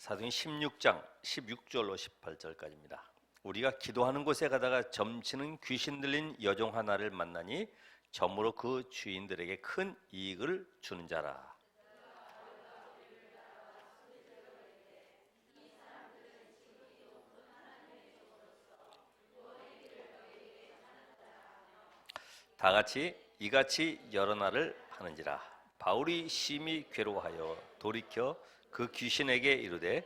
사도행 16장 16절로 18절까지입니다. 우리가 기도하는 곳에 가다가 점치는 귀신 들린 여종 하나를 만나니 점으로 그 주인들에게 큰 이익을 주는 자라. 다 같이 이같이 여러 날을 하는지라. 바울이 심히 괴로워하여 돌이켜 그 귀신에게 이르되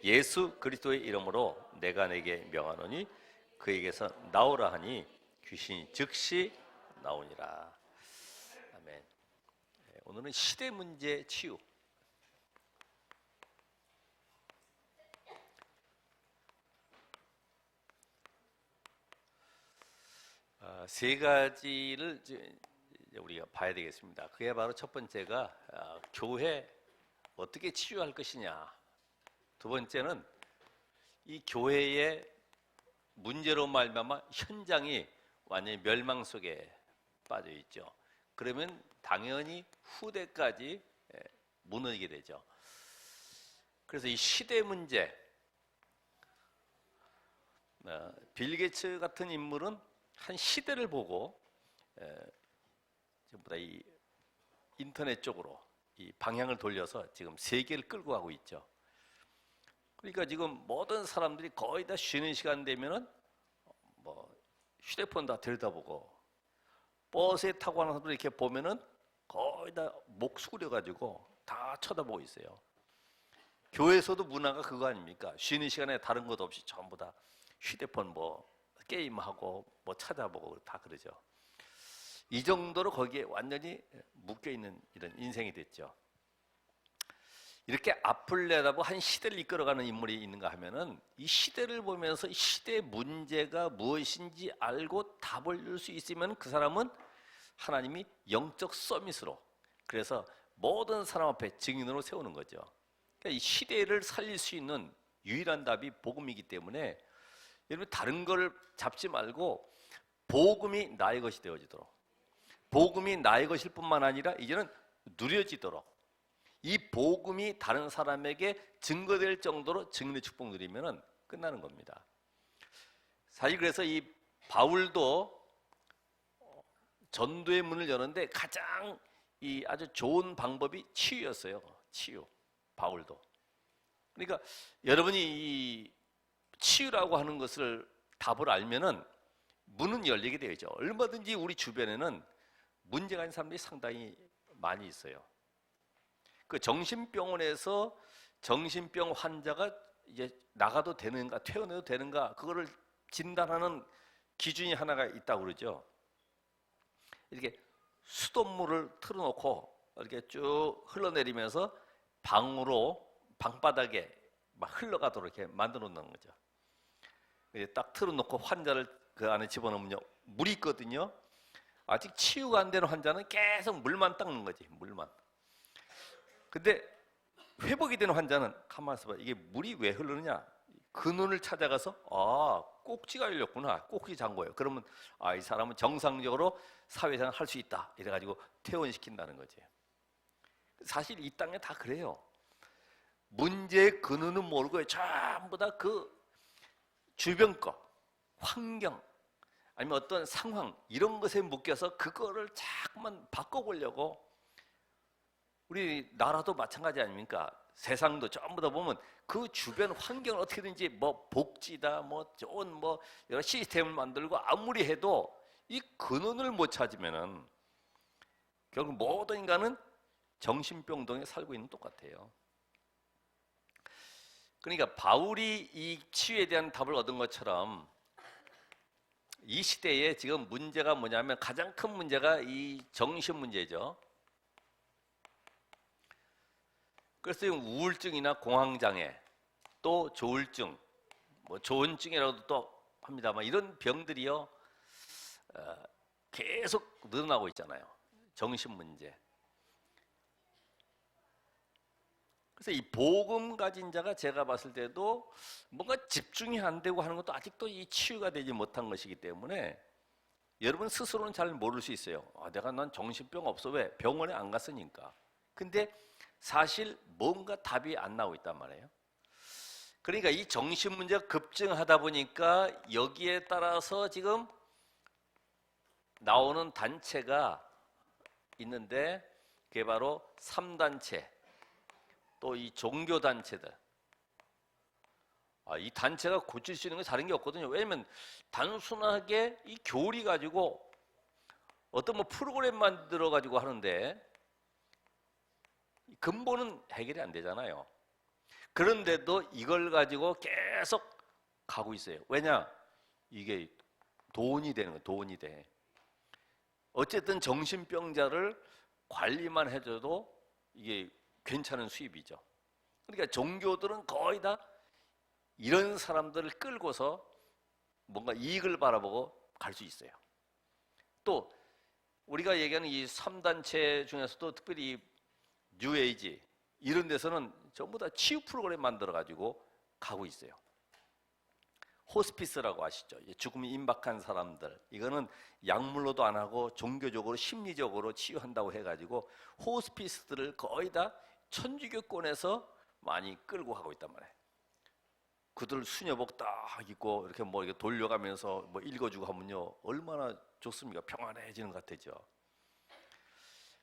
예수 그리스도의 이름으로 내가 내게 명하노니 그에게서 나오라 하니 귀신이 즉시 나오니라. 아멘. 오늘은 시대 문제 치유. 세 가지를 우리가 봐야 되겠습니다. 그게 바로 첫 번째가 교회 어떻게 치유할 것이냐. 두 번째는 이 교회의 문제로 말미암아 현장이 완전히 멸망 속에 빠져 있죠. 그러면 당연히 후대까지 무너지게 되죠. 그래서 이 시대 문제, 빌 게이츠 같은 인물은 한 시대를 보고 전부 다 이 인터넷 쪽으로 이 방향을 돌려서 지금 세계를 끌고 가고 있죠. 그러니까 지금 모든 사람들이 거의 다 쉬는 시간 되면은 뭐 휴대폰 다 들여다보고, 버스에 타고 가는 사람들 이렇게 보면은 거의 다 목 수그려가지고 다 쳐다보고 있어요. 교회에서도 문화가 그거 아닙니까? 쉬는 시간에 다른 것 없이 전부 다 휴대폰 뭐 게임하고 뭐 찾아보고 다 그러죠. 이 정도로 거기에 완전히 묶여있는 이런 인생이 됐죠. 이렇게 앞을 내다보고 한 시대를 이끌어가는 인물이 있는가 하면은 이 시대를 보면서 이 시대의 문제가 무엇인지 알고 답을 줄 수 있으면 그 사람은 하나님이 영적 서밋으로, 그래서 모든 사람 앞에 증인으로 세우는 거죠. 그러니까 이 시대를 살릴 수 있는 유일한 답이 복음이기 때문에 여러분 다른 걸 잡지 말고 복음이 나의 것이 되어지도록, 복음이 나의 것일 뿐만 아니라 이제는 누려지도록, 이 복음이 다른 사람에게 증거될 정도로 증인의 축복 누리면 끝나는 겁니다. 사실 그래서 이 바울도 전도의 문을 여는데 가장 이 아주 좋은 방법이 치유였어요. 치유. 바울도. 그러니까 여러분이 이 치유라고 하는 것을 답을 알면은 문은 열리게 되죠. 얼마든지 우리 주변에는 문제가 있는 사람들이 상당히 많이 있어요. 그 정신병원에서 정신병 환자가 이제 나가도 되는가, 퇴원해도 되는가, 그거를 진단하는 기준이 하나가 있다고 그러죠. 이렇게 수돗물을 틀어놓고 이렇게 쭉 흘러내리면서 방바닥에 막 흘러가도록 이렇게 만들어 놓는 거죠. 딱 틀어놓고 환자를 그 안에 집어넣으면 물이 있거든요. 아직 치유가 안 되는 환자는 계속 물만 닦는 거지, 물만. 근데 회복이 되는 환자는 가만히 있어봐. 이게 물이 왜 흐르느냐? 근원을 찾아가서 꼭지가 열렸구나, 꼭지 잔 거예요. 그러면 이 사람은 정상적으로 사회생활 할 수 있다, 이래가지고 퇴원시킨다는 거지. 사실 이 땅에 다 그래요. 문제의 근원은 모르고 전부 다 그 주변 거, 환경, 아니면 어떤 상황, 이런 것에 묶여서 그거를 자꾸만 바꿔보려고. 우리 나라도 마찬가지 아닙니까? 세상도 전부 다 보면 그 주변 환경을 어떻게든지 뭐 복지다, 뭐 좋은 뭐 여러 시스템을 만들고 아무리 해도 이 근원을 못 찾으면은 결국 모든 인간은 정신병동에 살고 있는 똑같아요. 그러니까 바울이 이 치유에 대한 답을 얻은 것처럼 이 시대에 지금 문제가 뭐냐면 가장 큰 문제가 이 정신 문제죠. 그래서 우울증이나 공황장애, 또 조울증, 뭐 조현증이라고도 또 합니다만 이런 병들이요 계속 늘어나고 있잖아요. 정신 문제. 그래서 이 복음 가진 자가 제가 봤을 때도 뭔가 집중이 안 되고 하는 것도 아직도 이 치유가 되지 못한 것이기 때문에 여러분 스스로는 잘 모를 수 있어요. 난 정신병 없어. 왜? 병원에 안 갔으니까. 근데 사실 뭔가 답이 안 나오고 있단 말이에요. 그러니까 이 정신 문제가 급증하다 보니까 여기에 따라서 지금 나오는 단체가 있는데 그게 바로 3단체, 또 이 종교단체들. 이 단체가 고칠 수 있는 게 다른 게 없거든요. 왜냐면 단순하게 이 교리 가지고 어떤 뭐 프로그램 만들어 가지고 하는데 근본은 해결이 안 되잖아요. 그런데도 이걸 가지고 계속 가고 있어요. 왜냐? 이게 돈이 되는 거예요. 돈이 돼. 어쨌든 정신병자를 관리만 해줘도 이게 괜찮은 수입이죠. 그러니까 종교들은 거의 다 이런 사람들을 끌고서 뭔가 이익을 바라보고 갈 수 있어요. 또 우리가 얘기하는 이 3단체 중에서도 특별히 뉴에이지 이런 데서는 전부 다 치유 프로그램 만들어 가지고 가고 있어요. 호스피스라고 아시죠? 죽음이 임박한 사람들, 이거는 약물로도 안 하고 종교적으로 심리적으로 치유한다고 해가지고 호스피스들을 거의 다 천주교권에서 많이 끌고 가고 있단 말이에요. 그들 수녀복 딱 입고 이렇게 뭐 이렇게 돌려가면서 뭐 읽어주고 하면요 얼마나 좋습니까? 평안해지는 것 같죠.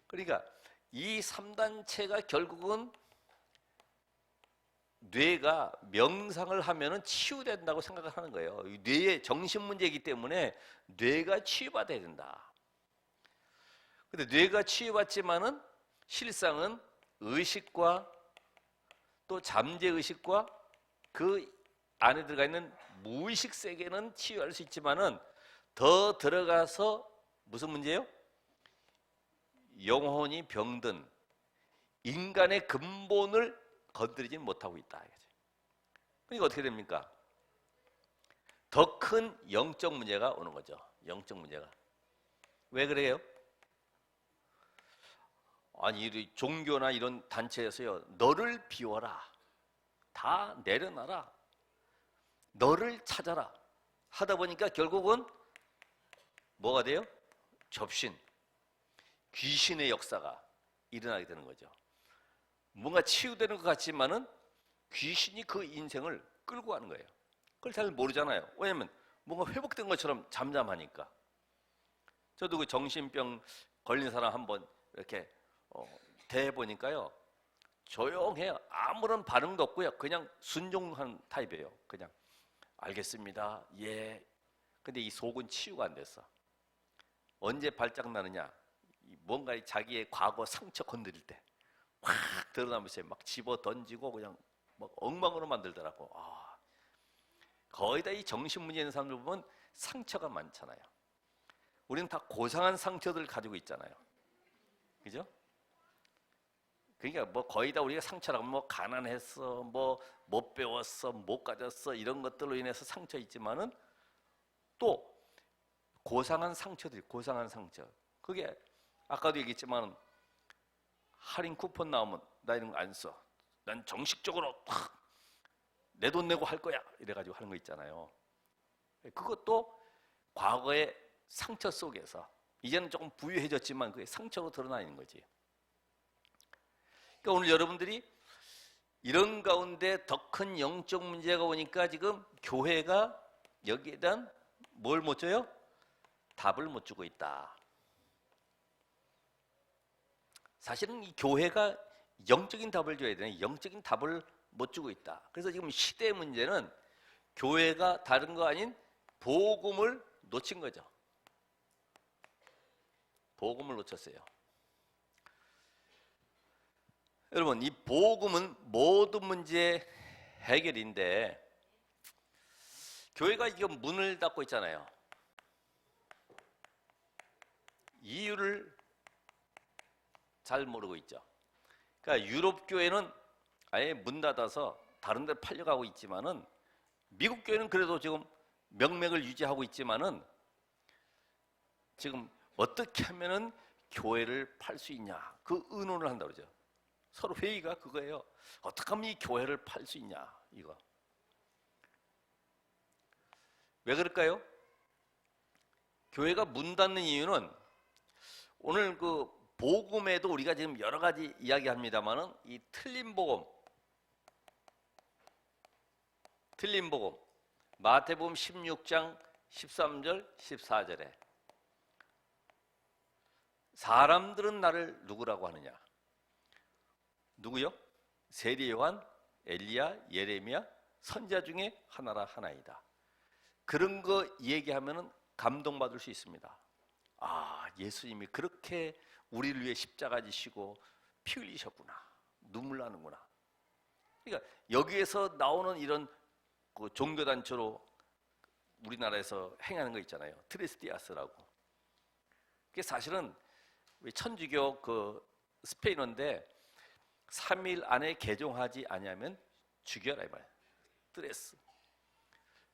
그러니까 이 3단체가 결국은 뇌가 명상을 하면은 치유된다고 생각을 하는 거예요. 뇌의 정신 문제이기 때문에 뇌가 치유받아야 된다. 근데 뇌가 치유받지만은 실상은 의식과 또 잠재 의식과 그 안에 들어가 있는 무의식 세계는 치유할 수 있지만은 더 들어가서 무슨 문제예요? 영혼이 병든 인간의 근본을 건드리지 못하고 있다. 그러니까 어떻게 됩니까? 더 큰 영적 문제가 오는 거죠. 영적 문제가. 왜 그래요? 아니 이 종교나 이런 단체에서요 너를 비워라, 다 내려놔라, 너를 찾아라 하다 보니까 결국은 뭐가 돼요? 접신, 귀신의 역사가 일어나게 되는 거죠. 뭔가 치유되는 것 같지만은 귀신이 그 인생을 끌고 가는 거예요. 그걸 잘 모르잖아요. 왜냐면 뭔가 회복된 것처럼 잠잠하니까. 저도 그 정신병 걸린 사람 한번 이렇게 대해보니까요 조용해요. 아무런 반응도 없고요 그냥 순종하는 타입이에요. 그냥 알겠습니다, 예. 근데 이 속은 치유가 안 됐어. 언제 발작 나느냐? 뭔가 자기의 과거 상처 건드릴 때 확 드러나면서 막 집어 던지고 그냥 막 엉망으로 만들더라고. 거의 다 이 정신 문제 있는 사람들 보면 상처가 많잖아요. 우리는 다 고상한 상처들을 가지고 있잖아요. 그죠? 그러니까 뭐 거의 다 우리가 상처라고 뭐 가난했어, 뭐 못 배웠어, 못 가졌어 이런 것들로 인해서 상처 있지만은 또 고상한 상처들이 고상한 상처. 그게 아까도 얘기했지만 할인 쿠폰 나오면 나 이런 거 안 써. 난 정식적으로 내 돈 내고 할 거야. 이래가지고 하는 거 있잖아요. 그것도 과거의 상처 속에서 이제는 조금 부유해졌지만 그게 상처로 드러나 있는 거지. 그러니까 오늘 여러분들이 이런 가운데 더 큰 영적 문제가 오니까 지금 교회가 여기에 대한 뭘 못 줘요? 답을 못 주고 있다. 사실은 이 교회가 영적인 답을 줘야 되는 영적인 답을 못 주고 있다. 그래서 지금 시대의 문제는 교회가 다른 거 아닌 복음을 놓친 거죠. 복음을 놓쳤어요. 여러분, 이 복음은 모든 문제의 해결인데 교회가 지금 문을 닫고 있잖아요. 이유를 잘 모르고 있죠. 그러니까 유럽 교회는 아예 문 닫아서 다른 데 팔려가고 있지만은 미국 교회는 그래도 지금 명맥을 유지하고 있지만은 지금 어떻게 하면은 교회를 팔 수 있냐 그 의논을 한다고 그러죠. 서로 회의가 그거예요. 어떻게 하면 이 교회를 팔 수 있냐 이거. 왜 그럴까요? 교회가 문 닫는 이유는 오늘 그 복음에도 우리가 지금 여러 가지 이야기합니다만은 이 틀린 복음, 틀린 복음. 마태복음 16장 13절 14절에 사람들은 나를 누구라고 하느냐? 누구요? 세리 요한, 엘리야, 예레미야 선지자 중에 하나이다. 그런 거 얘기하면은 감동받을 수 있습니다. 아, 예수님이 그렇게 우리를 위해 십자가 지시고 피 흘리셨구나. 눈물 나는구나. 그러니까 여기에서 나오는 이런 그 종교단체로 우리나라에서 행하는 거 있잖아요. 트리스티아스라고. 그게 사실은 천주교 그 스페인어인데 3일 안에 개종하지 아니하면 죽여라 이 말이에요. 트레스.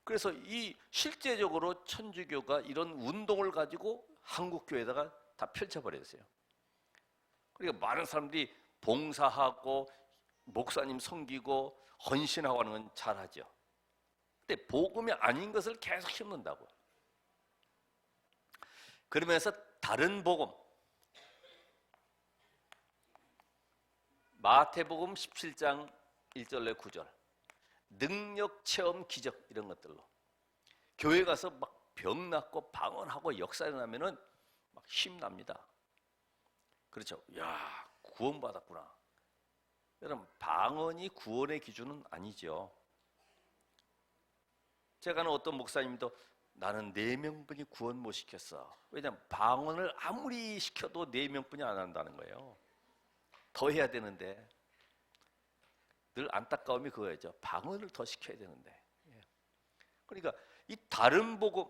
그래서 이 실제적으로 천주교가 이런 운동을 가지고 한국 교회에다가 다 펼쳐버렸어요. 그러니까 많은 사람들이 봉사하고 목사님 섬기고 헌신하고 하는 건 잘하죠. 근데 복음이 아닌 것을 계속 심는다고. 그러면서 다른 복음, 마태복음 17장 1절에 9절 능력 체험 기적 이런 것들로 교회 가서 막 병 낫고 방언하고 역사 일어나면은 막 힘납니다. 그렇죠. 야, 구원받았구나. 여러분, 방언이 구원의 기준은 아니죠. 제가 아는 어떤 목사님도 나는 4명분이 구원 못 시켰어. 왜냐하면 방언을 아무리 시켜도 4명분이 안 한다는 거예요. 더 해야 되는데 늘 안타까움이 그거였죠. 방언을 더 시켜야 되는데. 그러니까 이 다른 복음,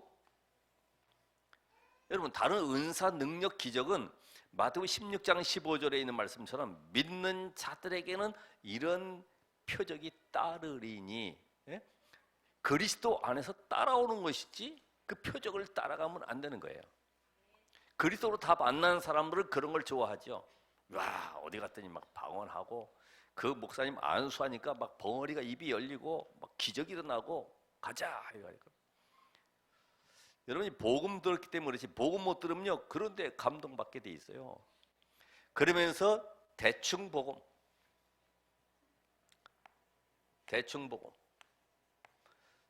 여러분 다른 은사, 능력, 기적은 마태복음 16장 15절에 있는 말씀처럼 믿는 자들에게는 이런 표적이 따르리니, 그리스도 안에서 따라오는 것이지 그 표적을 따라가면 안 되는 거예요. 그리스도로 다 만난 사람들은 그런 걸 좋아하죠. 와, 어디 갔더니 막 방언하고 그 목사님 안수하니까 막 벙어리가 입이 열리고 막 기적이 일어나고 가자 이거니까. 여러분이 복음 들었기 때문에 그렇지 복음 못 들으면요 그런데 감동받게 돼 있어요. 그러면서 대충 복음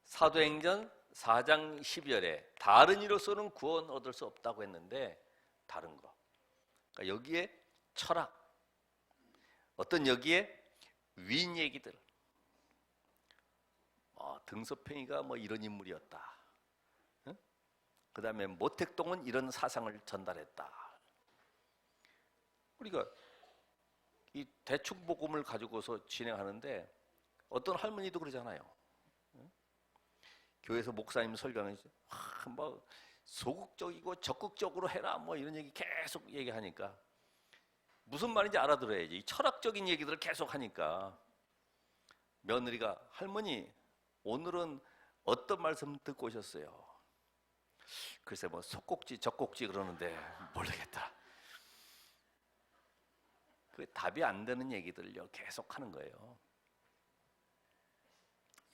사도행전 4장 12절에 다른 이로서는 구원 얻을 수 없다고 했는데 다른 거. 그러니까 여기에 철학, 어떤 여기에 위인 얘기들, 등소평이가 뭐 이런 인물이었다. 응? 그 다음에 모택동은 이런 사상을 전달했다. 우리가 이 대충 복음을 가지고서 진행하는데 어떤 할머니도 그러잖아요. 응? 교회에서 목사님 설교하면서 뭐 소극적이고 적극적으로 해라 뭐 이런 얘기 계속 얘기하니까 무슨 말인지 알아들어야지. 이 철학적인 얘기들을 계속 하니까 며느리가 할머니 오늘은 어떤 말씀 듣고 오셨어요? 글쎄 뭐 속꼭지 적꼭지 그러는데 모르겠다. 그 답이 안 되는 얘기들을요 계속 하는 거예요.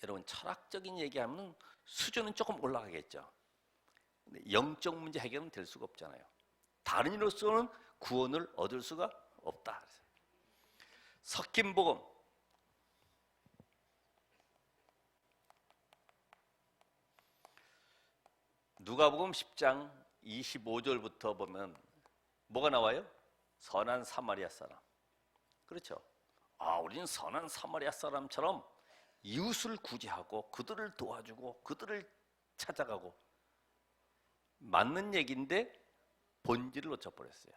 여러분 철학적인 얘기하면 수준은 조금 올라가겠죠. 근데 영적 문제 해결은 될 수가 없잖아요. 다른 이로서는 구원을 얻을 수가 없다. 섞인 복음. 누가복음 10장 25절부터 보면 뭐가 나와요? 선한 사마리아 사람. 그렇죠. 우리는 선한 사마리아 사람처럼 이웃을 구제하고 그들을 도와주고 그들을 찾아가고 맞는 얘기인데 본질을 놓쳐버렸어요.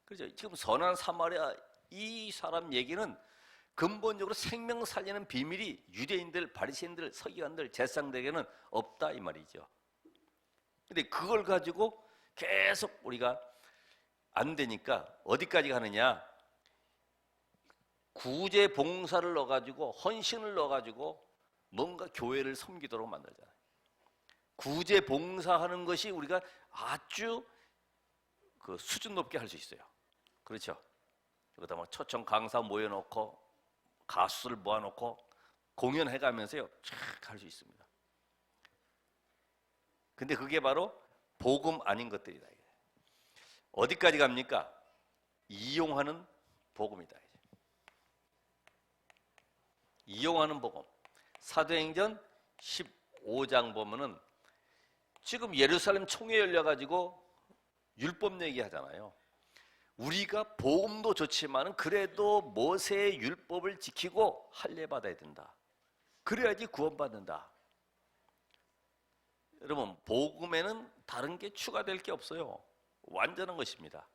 그렇죠. 지금 선한 사마리아 이 사람 얘기는 근본적으로 생명 살리는 비밀이 유대인들, 바리새인들, 서기관들, 제사장들에게는 없다 이 말이죠. 근데 그걸 가지고 계속 우리가 안 되니까 어디까지 가느냐? 구제 봉사를 넣어가지고 헌신을 넣어가지고 뭔가 교회를 섬기도록 만들잖아요. 구제 봉사하는 것이 우리가 아주 그 수준 높게 할 수 있어요. 그렇죠. 여기다 뭐 초청 강사 모여놓고 가수를 모아놓고 공연해가면서요 쫙 할 수 있습니다. 근데 그게 바로 복음 아닌 것들이다. 어디까지 갑니까? 이용하는 복음이다. 이용하는 복음. 사도행전 15장 보면은 지금 예루살렘 총회 열려가지고 율법 얘기하잖아요. 우리가 복음도 좋지만은 그래도 모세의 율법을 지키고 할례 받아야 된다. 그래야지 구원받는다. 여러분, 복음에는 다른 게 추가될 게 없어요. 완전한 것입니다.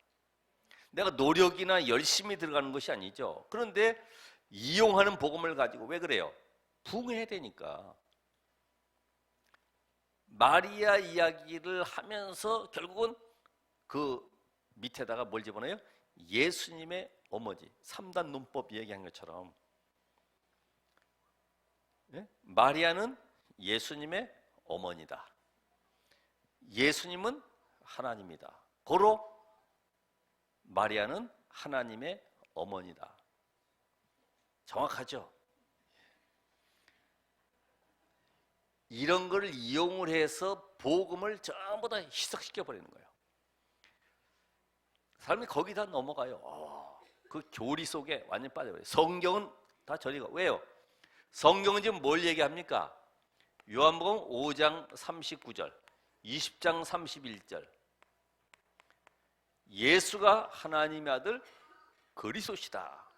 내가 노력이나 열심히 들어가는 것이 아니죠. 그런데 이용하는 복음을 가지고 왜 그래요? 부흥해야 되니까. 마리아 이야기를 하면서 결국은 그 밑에다가 뭘 집어넣어요? 예수님의 어머니, 3단 논법 얘기한 것처럼, 예? 마리아는 예수님의 어머니다. 예수님은 하나님이다. 고로 마리아는 하나님의 어머니다. 정확하죠? 이런 걸 이용을 해서 복음을 전부 다 희석시켜 버리는 거예요. 사람이 거기다 넘어가요. 그 교리 속에 완전히 빠져버려요. 성경은 다 저리가. 왜요? 성경은 지금 뭘 얘기합니까? 요한복음 5장 39절, 20장 31절. 예수가 하나님의 아들 그리스도시다.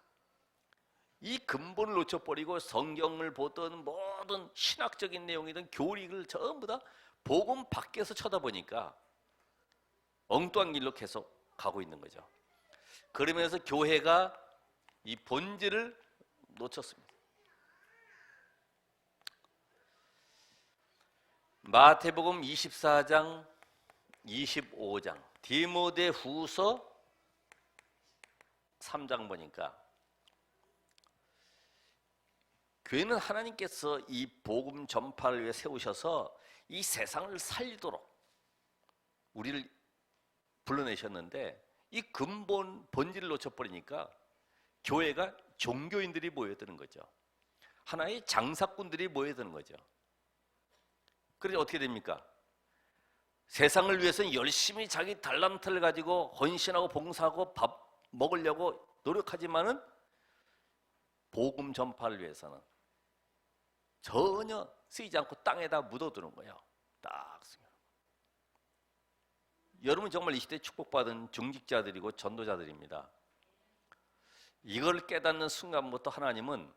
이 근본을 놓쳐버리고 성경을 보던 모든 신학적인 내용이든 교리를 전부 다 복음 밖에서 쳐다보니까 엉뚱한 길로 계속 가고 있는 거죠. 그러면서 교회가 이 본질을 놓쳤습니다. 마태복음 24장 25장, 디모데 후서 3장 보니까 교회는 하나님께서 이 복음 전파를 위해 세우셔서 이 세상을 살리도록 우리를 불러내셨는데, 이 근본 본질을 놓쳐버리니까 교회가 종교인들이 모여드는 거죠. 하나의 장사꾼들이 모여드는 거죠. 그래서 어떻게 됩니까? 세상을 위해서는 열심히 자기 달란트를 가지고 헌신하고 봉사하고 밥 먹으려고 노력하지만은 복음 전파를 위해서는 전혀 쓰이지 않고 땅에다 묻어두는 거예요. 딱 쓰면. 여러분 정말 이 시대에 축복받은 중직자들이고 전도자들입니다. 이걸 깨닫는 순간부터 하나님은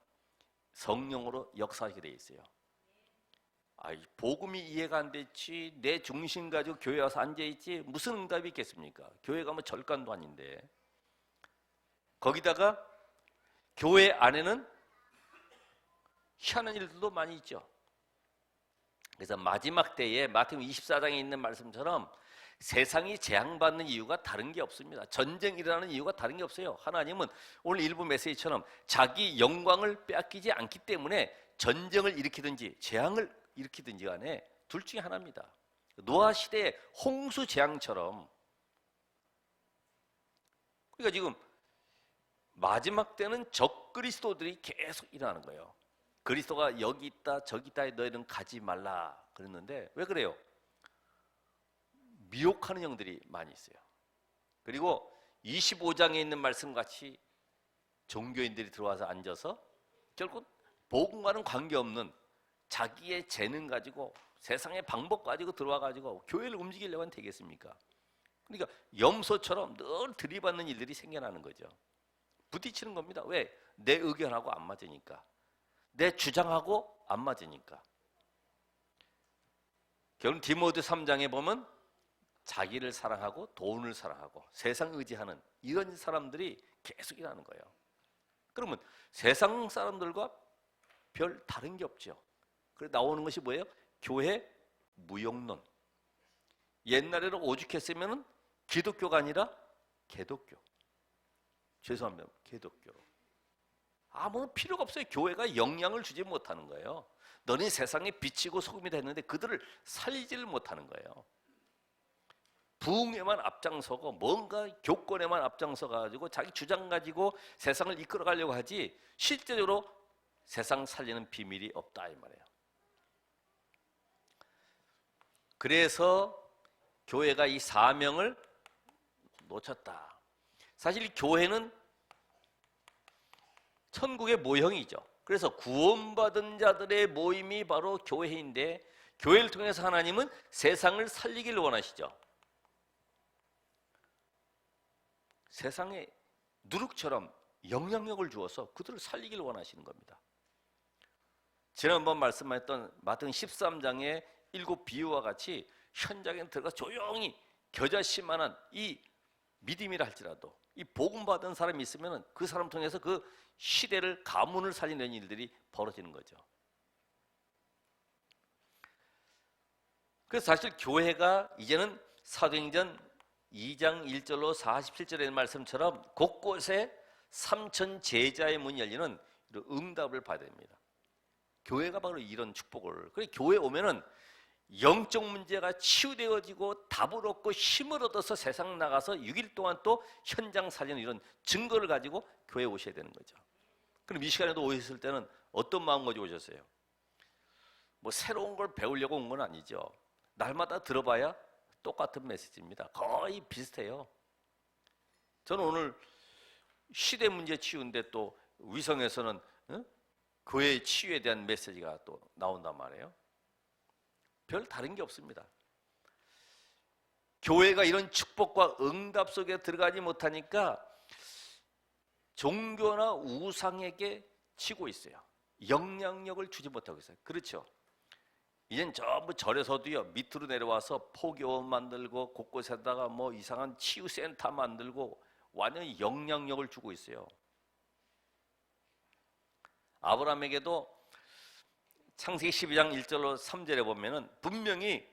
성령으로 역사하게 돼 있어요. 복음이 이해가 안 됐지, 내 중심 가지고 교회 와서 앉아있지 무슨 응답이 있겠습니까? 교회가 뭐 절간도 아닌데. 거기다가 교회 안에는 희한한 일들도 많이 있죠. 그래서 마지막 때에 마태복음 24장에 있는 말씀처럼 세상이 재앙받는 이유가 다른 게 없습니다. 전쟁이 일어나는 이유가 다른 게 없어요. 하나님은 오늘 일부 메시지처럼 자기 영광을 빼앗기지 않기 때문에 전쟁을 일으키든지 재앙을 일으키든지 간에 둘 중에 하나입니다. 노아 시대의 홍수 재앙처럼. 그러니까 지금 마지막 때는 적그리스도들이 계속 일어나는 거예요. 그리스도가 여기 있다 저기 있다 너희는 가지 말라 그랬는데 왜 그래요? 미혹하는 영들이 많이 있어요. 그리고 25장에 있는 말씀같이 종교인들이 들어와서 앉아서 결국 복음과는 관계없는 자기의 재능 가지고 세상의 방법 가지고 들어와 가지고 교회를 움직이려고 하면 되겠습니까? 그러니까 염소처럼 늘 들이받는 일들이 생겨나는 거죠. 부딪히는 겁니다. 왜? 내 의견하고 안 맞으니까. 내 주장하고 안 맞으니까. 결국 디모데 3장에 보면 자기를 사랑하고 돈을 사랑하고 세상 의지하는 이런 사람들이 계속 일하는 거예요. 그러면 세상 사람들과 별 다른 게 없죠. 그래서 나오는 것이 뭐예요? 교회 무용론. 옛날에는 오죽했으면 기독교가 아니라 개독교. 죄송합니다. 개독교. 아무런 필요가 없어요. 교회가 영향을 주지 못하는 거예요. 너는 세상에 비치고 소금이 됐는데 그들을 살리지를 못하는 거예요. 부흥에만 앞장서고 뭔가 교권에만 앞장서가지고 자기 주장 가지고 세상을 이끌어가려고 하지 실제적으로 세상 살리는 비밀이 없다 이 말이에요. 그래서 교회가 이 사명을 놓쳤다. 사실 교회는 천국의 모형이죠. 그래서 구원받은 자들의 모임이 바로 교회인데, 교회를 통해서 하나님은 세상을 살리기를 원하시죠. 세상에 누룩처럼 영향력을 주어서 그들을 살리기를 원하시는 겁니다. 지난번 말씀했던 마태복음 13장의 7 비유와 같이 현장에 들어가 조용히 겨자씨만한 이 믿음이라 할지라도 이 복음 받은 사람이 있으면 그 사람 통해서 그 시대를, 가문을 살리는 일들이 벌어지는 거죠. 그래서 사실 교회가 이제는 사도행전 2장 1절로 47절의 말씀처럼 곳곳에 3천 제자의 문이 열리는 이런 응답을 받아야 됩니다. 교회가 바로 이런 축복을, 그래 교회 오면은 영적 문제가 치유되어지고 답을 얻고 힘을 얻어서 세상 나가서 6일 동안 또 현장 살리는 이런 증거를 가지고 교회에 오셔야 되는 거죠. 그럼 이 시간에도 오셨을 때는 어떤 마음 가지고 오셨어요? 뭐 새로운 걸 배우려고 온 건 아니죠. 날마다 들어봐야 똑같은 메시지입니다. 거의 비슷해요. 저는 오늘 시대 문제 치유인데 또 위성에서는 교회의 치유에 대한 메시지가 또 나온단 말이에요. 별 다른 게 없습니다. 교회가 이런 축복과 응답 속에 들어가지 못하니까 종교나 우상에게 치고 있어요. 영향력을 주지 못하고 있어요. 그렇죠? 이젠 전부 절에서도요, 밑으로 내려와서 포교원 만들고 곳곳에다가 뭐 이상한 치유센터 만들고 완전히 영향력을 주고 있어요. 아브라함에게도 창세기 12장 1절로 3절에 보면은 분명히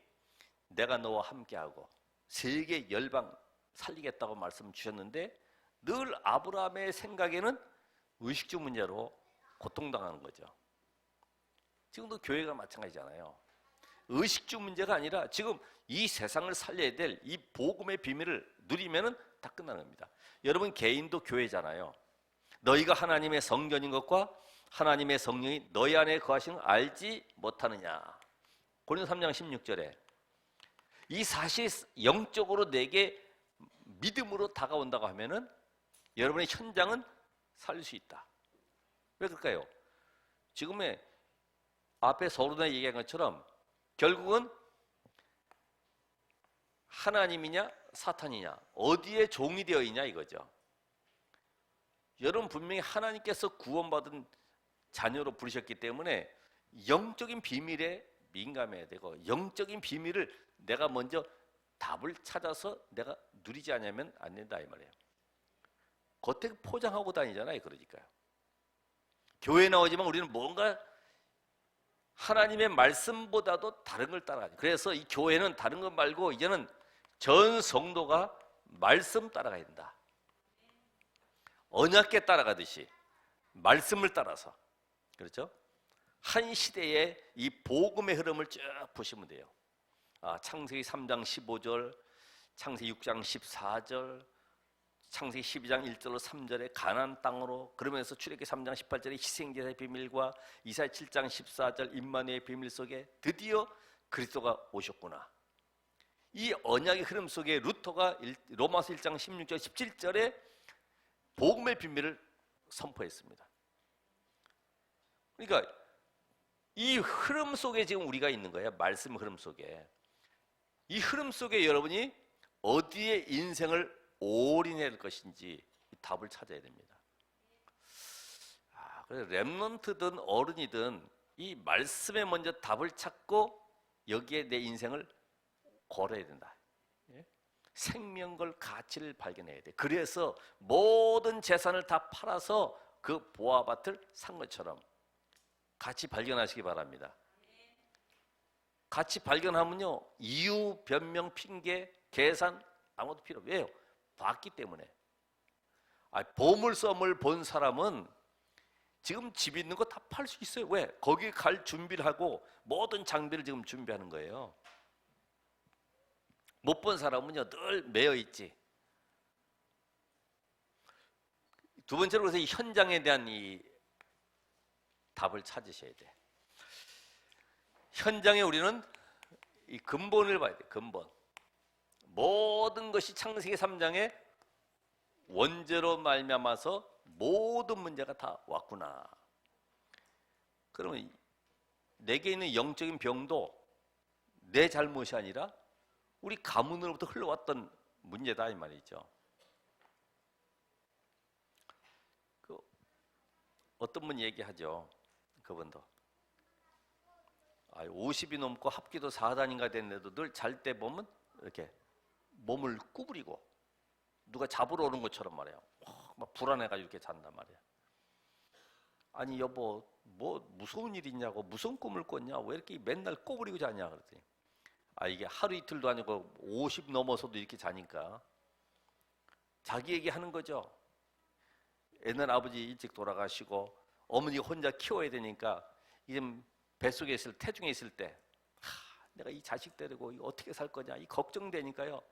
내가 너와 함께하고 세계 열방 살리겠다고 말씀 주셨는데, 늘 아브라함의 생각에는 의식주 문제로 고통당하는 거죠. 지금도 교회가 마찬가지잖아요. 의식주 문제가 아니라 지금 이 세상을 살려야 될 이 복음의 비밀을 누리면은 다 끝나는 겁니다. 여러분 개인도 교회잖아요. 너희가 하나님의 성전인 것과 하나님의 성령이 너희 안에 거하시는 걸 알지 못하느냐. 고린도서 3장 16절에 이 사실이 영적으로 내게 믿음으로 다가온다고 하면은 여러분의 현장은 살릴 수 있다. 왜 그럴까요? 지금의 앞에 서론에 얘기한 것처럼 결국은 하나님이냐 사탄이냐, 어디에 종이 되어 있냐 이거죠. 여러분 분명히 하나님께서 구원받은 자녀로 부르셨기 때문에 영적인 비밀에 민감해야 되고, 영적인 비밀을 내가 먼저 답을 찾아서 내가 누리지 않으면 안 된다 이 말이에요. 겉에 포장하고 다니잖아요. 그러니까요. 교회 나오지만 우리는 뭔가 하나님의 말씀보다도 다른 걸 따라가죠. 그래서 이 교회는 다른 것 말고 이제는 전 성도가 말씀 따라가야 된다. 언약궤 따라가듯이 말씀을 따라서, 그렇죠? 한 시대의 이 복음의 흐름을 쭉 보시면 돼요. 창세기 3장 15절, 창세기 6장 14절, 창세기 12장 1절로 3절에 가나안 땅으로, 그러면서 출애굽기 3장 18절에 희생제사의 비밀과 이사야 7장 14절 임마누엘의 비밀 속에 드디어 그리스도가 오셨구나. 이 언약의 흐름 속에 루터가 로마서 1장 16절 17절에 복음의 비밀을 선포했습니다. 그러니까 이 흐름 속에 지금 우리가 있는 거예요. 말씀 흐름 속에. 이 흐름 속에 여러분이 어디에 인생을 올인해야 될 것인지 답을 찾아야 됩니다. 그래서 렘넌트든 어른이든 이 말씀에 먼저 답을 찾고 여기에 내 인생을 걸어야 된다. 생명 걸 가치를 발견해야 돼. 그래서 모든 재산을 다 팔아서 그 보화밭을 산 것처럼 같이 발견하시기 바랍니다. 같이 발견하면요, 이유, 변명, 핑계, 계산 아무것도 필요 없어요. 왜요? 봤기 때문에. 보물섬을 본 사람은 지금 집 있는 거 다 팔 수 있어요. 왜? 거기 갈 준비를 하고 모든 장비를 지금 준비하는 거예요. 못 본 사람은요, 늘 매여 있지. 두 번째로 그래서 이 현장에 대한 이 답을 찾으셔야 돼. 현장에 우리는 이 근본을 봐야 돼. 근본. 모든 것이 창세기 3장에 원죄로 말미암아서 모든 문제가 다 왔구나. 그러면 내게 있는 영적인 병도 내 잘못이 아니라 우리 가문으로부터 흘러왔던 문제다 이 말이죠. 그 어떤 분 얘기하죠. 그분도 50이 넘고 합기도 4단인가 됐는데도 늘 잘 때 보면 이렇게 몸을 구부리고 누가 잡으러 오는 것처럼 말이야. 막 불안해가지고 이렇게 잔단 말이야. 아니 여보 뭐 무서운 일 있냐고, 무슨 꿈을 꿨냐, 왜 이렇게 맨날 꼬부리고 자냐 그랬더니 이게 하루 이틀도 아니고 50 넘어서도 이렇게 자니까 자기 얘기하는 거죠. 옛날 아버지 일찍 돌아가시고 어머니가 혼자 키워야 되니까 이제 뱃속에 있을 태중에 있을 때 내가 이 자식 데리고 이거 어떻게 살 거냐 이 걱정되니까요.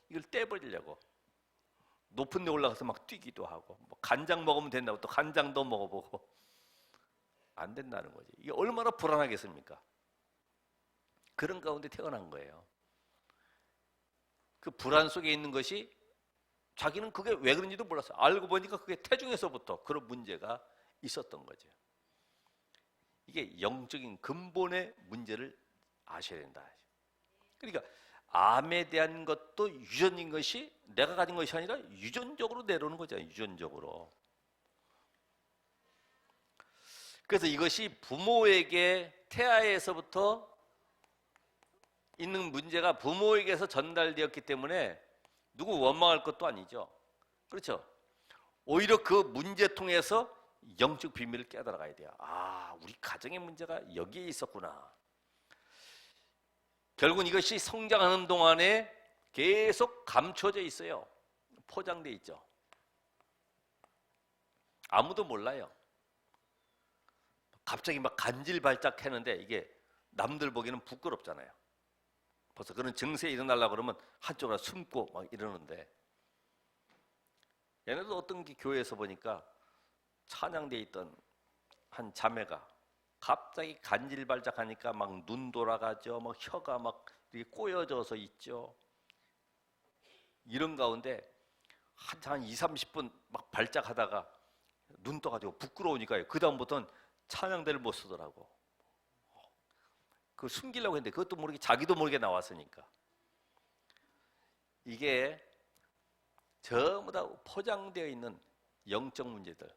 이걸 떼버리려고 높은 데 올라가서 막 뛰기도 하고 뭐 간장 먹으면 된다고 또 간장도 먹어보고 안 된다는 거지. 이게 얼마나 불안하겠습니까? 그런 가운데 태어난 거예요. 그 불안 속에 있는 것이 자기는 그게 왜 그런지도 몰랐어요. 알고 보니까 그게 태중에서부터 그런 문제가 있었던 거죠. 이게 영적인 근본의 문제를 아셔야 된다. 그러니까 암에 대한 것도 유전인 것이 내가 가진 것이 아니라 유전적으로 내려오는 거잖아요. 유전적으로. 그래서 이것이 부모에게 태아에서부터 있는 문제가 부모에게서 전달되었기 때문에 누구 원망할 것도 아니죠. 그렇죠? 오히려 그 문제 통해서 영적 비밀을 깨달아가야 돼요. 우리 가정의 문제가 여기에 있었구나. 결국은 이것이 성장하는 동안에 계속 감춰져 있어요. 포장돼 있죠. 아무도 몰라요. 갑자기 막 간질발작 했는데 이게 남들 보기에는 부끄럽잖아요. 벌써 그런 증세 일어나려고 그러면 한쪽으로 숨고 막 이러는데 얘네도 어떤 교회에서 보니까 찬양대에 있던 한 자매가 갑자기 간질발작하니까 막 눈 돌아가죠. 막 혀가 막 이렇게 꼬여져서 있죠. 이런 가운데 한 2, 30분 막 발작하다가 눈 떠가지고 부끄러우니까요. 그 다음부터는 찬양대를 못 쓰더라고. 그걸 숨기려고 했는데 그것도 모르게 자기도 모르게 나왔으니까. 이게 전부 다 포장되어 있는 영적 문제들.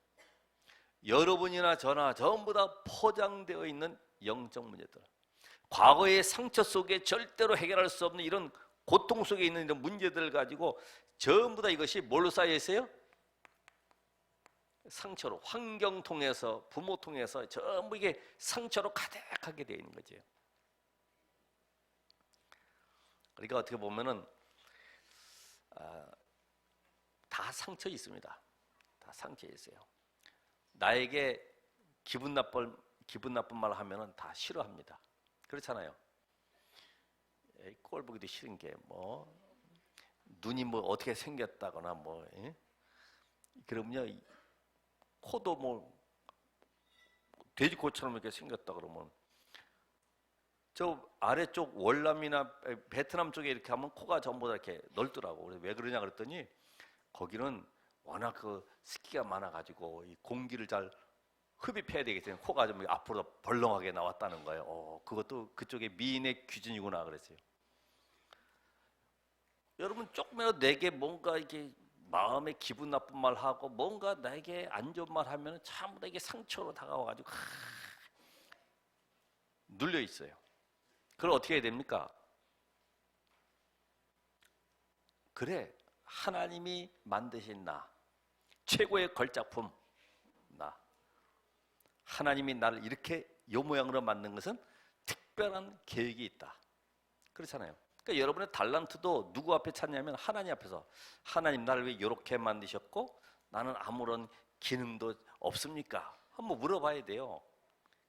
여러분이나 저나 전부 다 포장되어 있는 영적 문제들. 과거의 상처 속에 절대로 해결할 수 없는 이런 고통 속에 있는 이런 문제들을 가지고 전부 다 이것이 뭘로 쌓여 있어요? 상처로, 환경 통해서, 부모 통해서 전부 이게 상처로 가득하게 되어 있는 거죠. 그러니까 어떻게 보면은 다 상처 있습니다. 다 상처 있어요. 나에게 기분 나쁜 말 하면은 다 싫어합니다. 그렇잖아요. 꼴 보기도 싫은 게 뭐 눈이 뭐 어떻게 생겼다거나 뭐 그러면요 코도 뭐 돼지코처럼 이렇게 생겼다 그러면 저 아래쪽 월남이나 베트남 쪽에 이렇게 하면 코가 전부 다 이렇게 넓더라고. 그래서 왜 그러냐 그랬더니 거기는 워낙 그 습기가 많아가지고 이 공기를 잘 흡입해야 되기 때문에 코가 좀 앞으로 벌렁하게 나왔다는 거예요. 그것도 그쪽의 미인의 기준이구나 그랬어요. 여러분 조금이라도 내게 뭔가 이렇게 마음에 기분 나쁜 말 하고 뭔가 나에게 안 좋은 말 하면 전부 다 이게 상처로 다가와가지고 눌려 있어요. 그걸 어떻게 해야 됩니까? 그래, 하나님이 만드신 나, 최고의 걸작품 나, 하나님이 나를 이렇게 요 모양으로 만든 것은 특별한 계획이 있다. 그렇잖아요. 그러니까 여러분의 달란트도 누구 앞에 찾냐면 하나님 앞에서. 하나님 나를 왜 이렇게 만드셨고 나는 아무런 기능도 없습니까? 한번 물어봐야 돼요.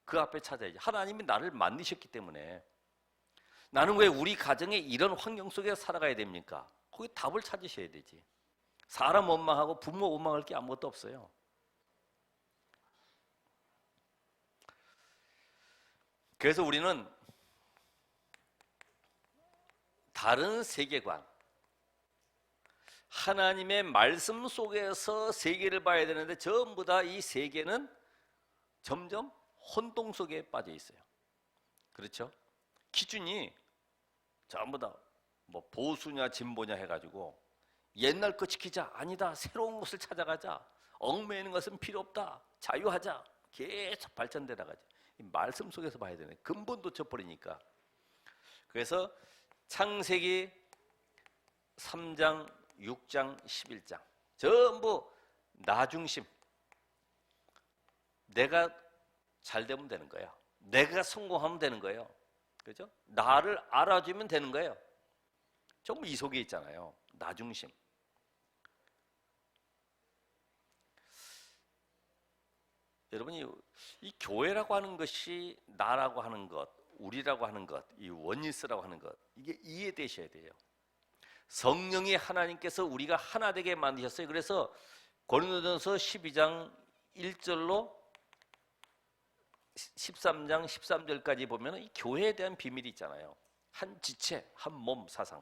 그 앞에 찾아야지. 하나님이 나를 만드셨기 때문에. 나는 왜 우리 가정에 이런 환경 속에 살아가야 됩니까? 거기 답을 찾으셔야 되지. 사람 원망하고 부모 원망할 게 아무것도 없어요. 그래서 우리는 다른 세계관, 하나님의 말씀 속에서 세계를 봐야 되는데 전부 다 이 세계는 점점 혼동 속에 빠져 있어요. 그렇죠? 기준이 전부 다 뭐 보수냐 진보냐 해가지고 옛날 거 지키자, 아니다, 새로운 것을 찾아가자, 얽매이는 것은 필요 없다, 자유하자, 계속 발전돼 나가죠. 이 말씀 속에서 봐야 되네. 근본 놓쳐버리니까. 그래서 창세기 3장, 6장, 11장 전부 나 중심. 내가 잘 되면 되는 거야. 내가 성공하면 되는 거예요. 그죠? 나를 알아주면 되는 거예요. 전부 이 속에 있잖아요. 나 중심. 여러분이 이 교회라고 하는 것이 나라고 하는 것, 우리라고 하는 것, 이 원리스라고 하는 것, 이게 이해되셔야 돼요. 성령이 하나님께서 우리가 하나 되게 만드셨어요. 그래서 고린도전서 12장 1절로 13장 13절까지 보면 이 교회에 대한 비밀이 있잖아요. 한 지체, 한 몸 사상.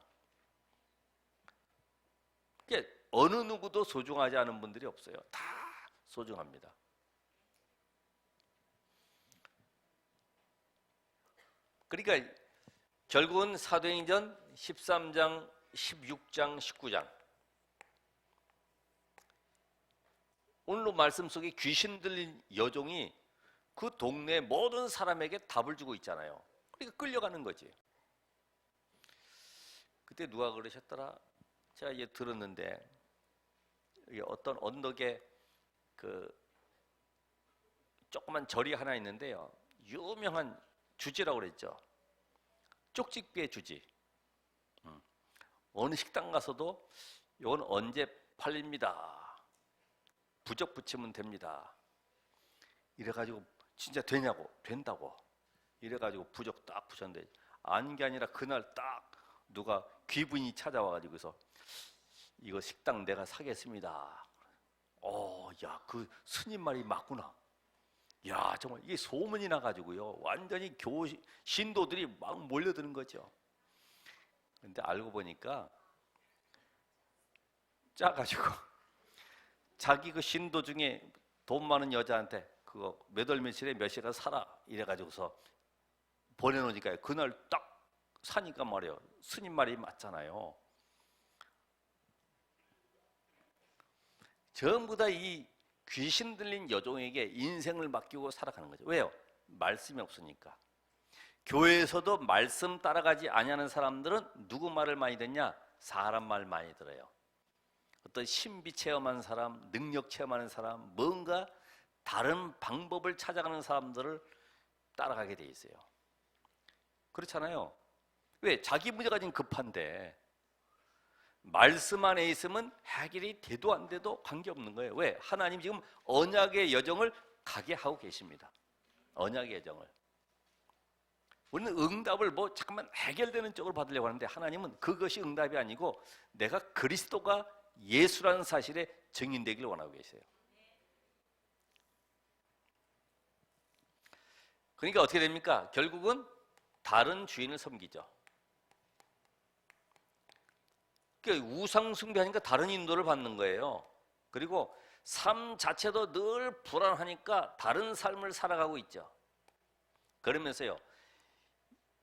그러니까 어느 누구도 소중하지 않은 분들이 없어요. 다 소중합니다. 그러니까 결국은 사도행전 13장, 16장, 19장 오늘 말씀 속에 귀신 들린 여종이 그 동네 모든 사람에게 답을 주고 있잖아요. 그러니까 끌려가는 거지. 그때 누가 그러셨더라? 제가 이제 들었는데 어떤 언덕에 그 조그만 절이 하나 있는데요. 유명한 주지라고 그랬죠. 쪽집게 주지. 어느 식당 가서도 이건 언제 팔립니다. 부적 붙이면 됩니다. 이래가지고 진짜 되냐고, 된다고. 이래가지고 부적 딱 붙였는데 아닌 게 아니라 그날 딱 누가 귀분이 찾아와가지고서 이거 식당 내가 사겠습니다. 야, 그 스님 말이 맞구나. 야, 정말 이게 소문이 나가지고요. 완전히 신도들이 막 몰려드는 거죠. 근데 알고 보니까 짜가지고 자기 그 신도 중에 돈 많은 여자한테 그거 몇 월 며칠에 몇 시간 사라 이래가지고서 보내놓으니까 그날 딱 사니까 말이에요. 스님 말이 맞잖아요. 전부 다 이 귀신 들린 여종에게 인생을 맡기고 살아가는 거죠. 왜요? 말씀이 없으니까. 교회에서도 말씀 따라가지 아니하는 사람들은 누구 말을 많이 듣냐? 사람 말 많이 들어요. 어떤 신비 체험한 사람, 능력 체험하는 사람, 뭔가 다른 방법을 찾아가는 사람들을 따라가게 돼 있어요. 그렇잖아요. 왜? 자기 문제가 지금 급한데 말씀 안에 있으면 해결이 돼도 안 돼도 관계없는 거예요. 왜? 하나님 지금 언약의 여정을 가게 하고 계십니다. 언약의 여정을. 우리는 응답을 뭐 잠깐만 해결되는 쪽으로 받으려고 하는데 하나님은 그것이 응답이 아니고 내가 그리스도가 예수라는 사실에 증인되기를 원하고 계세요. 그러니까 어떻게 됩니까? 결국은 다른 주인을 섬기죠. 그러니까 우상 숭배하니까 다른 인도를 받는 거예요. 그리고 삶 자체도 늘 불안하니까 다른 삶을 살아가고 있죠. 그러면서요,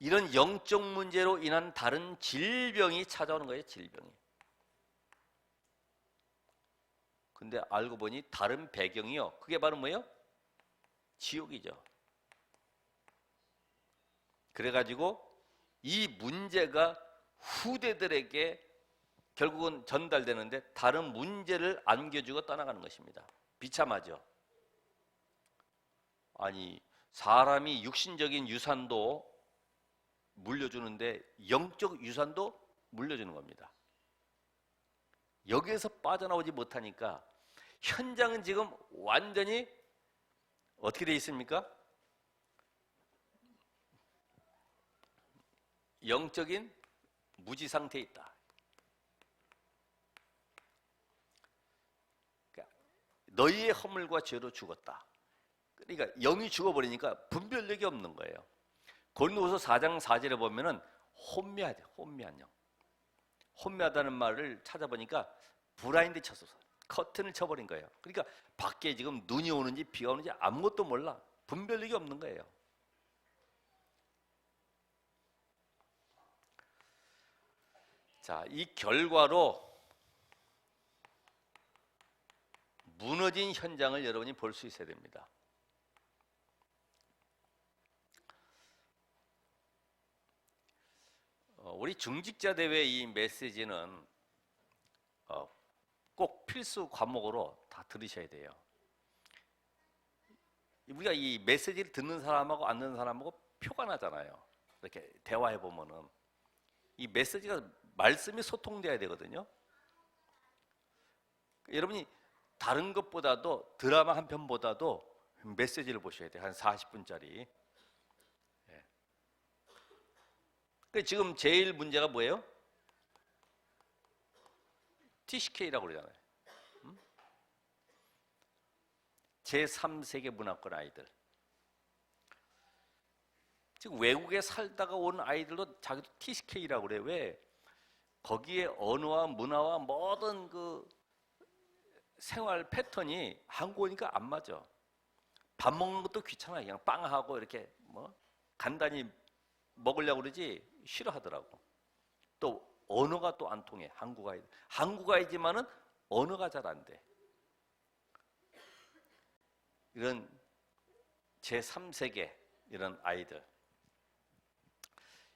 이런 영적 문제로 인한 다른 질병이 찾아오는 거예요. 질병이. 근데 알고 보니 다른 배경이요. 그게 바로 뭐예요? 지옥이죠. 그래가지고 이 문제가 후대들에게 결국은 전달되는데 다른 문제를 안겨주고 떠나가는 것입니다. 비참하죠. 아니 사람이 육신적인 유산도 물려주는데 영적 유산도 물려주는 겁니다. 여기에서 빠져나오지 못하니까 현장은 지금 완전히 어떻게 되어 있습니까? 영적인 무지 상태에 있다. 너희의 허물과 죄로 죽었다. 그러니까 영이 죽어버리니까 분별력이 없는 거예요. 고린도후서 4장 4절에 보면은 혼미하대, 혼미한 영. 혼미하다는 말을 찾아보니까 블라인드 쳐서 커튼을 쳐버린 거예요. 그러니까 밖에 지금 눈이 오는지 비가 오는지 아무것도 몰라. 분별력이 없는 거예요. 자, 이 결과로 무너진 현장을 여러분이 볼 수 있어야 됩니다. 우리 중직자 대회 이 메시지는 꼭 필수 과목으로 다 들으셔야 돼요. 우리가 이 메시지를 듣는 사람하고 안 듣는 사람하고 표가 나잖아요. 이렇게 대화해 보면은 이 메시지가 말씀이 소통돼야 되거든요. 여러분이 다른 것보다도 드라마 한 편보다도 메시지를 보셔야 돼요. 한 40분짜리. 지금 제일 문제가 뭐예요? TCK라고 그러잖아요. 제3세계 문화권 아이들. 지금 외국에 살다가 온 아이들도 자기도 TCK라고 그래요. 왜? 거기에 언어와 문화와 모든 그 생활 패턴이 한국 오니까 안 맞아. 밥 먹는 것도 귀찮아요. 그냥 빵하고 이렇게 뭐 간단히 먹으려고 그러지 싫어하더라고. 또 언어가 또 안 통해. 한국 아이들. 한국 아이지만은 언어가 잘 안 돼. 이런 제3세계 이런 아이들.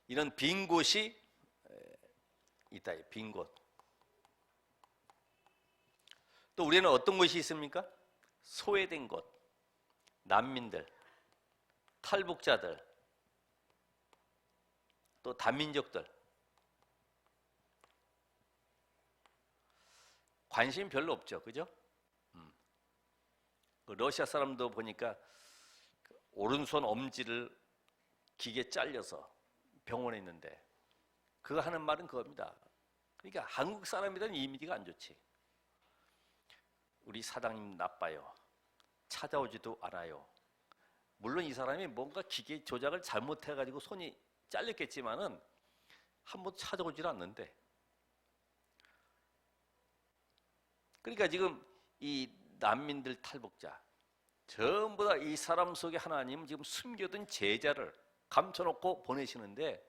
이런 빈 곳이 있다. 빈 곳. 또 우리는 어떤 곳이 있습니까? 소외된 곳, 난민들, 탈북자들, 또 다민족들. 관심이 별로 없죠, 그죠? 러시아 사람도 보니까 오른손 엄지를 기계 잘려서 병원에 있는데 그거 하는 말은 그겁니다. 그러니까 한국 사람에 대한 이미지가 안 좋지. 우리 사장님 나빠요. 찾아오지도 않아요. 물론 이 사람이 뭔가 기계 조작을 잘못해가지고 손이 잘렸겠지만은 한 번 찾아오질 않는데. 그러니까 지금 이 난민들 탈북자 전부 다 이 사람 속에 하나님은 지금 숨겨둔 제자를 감춰놓고 보내시는데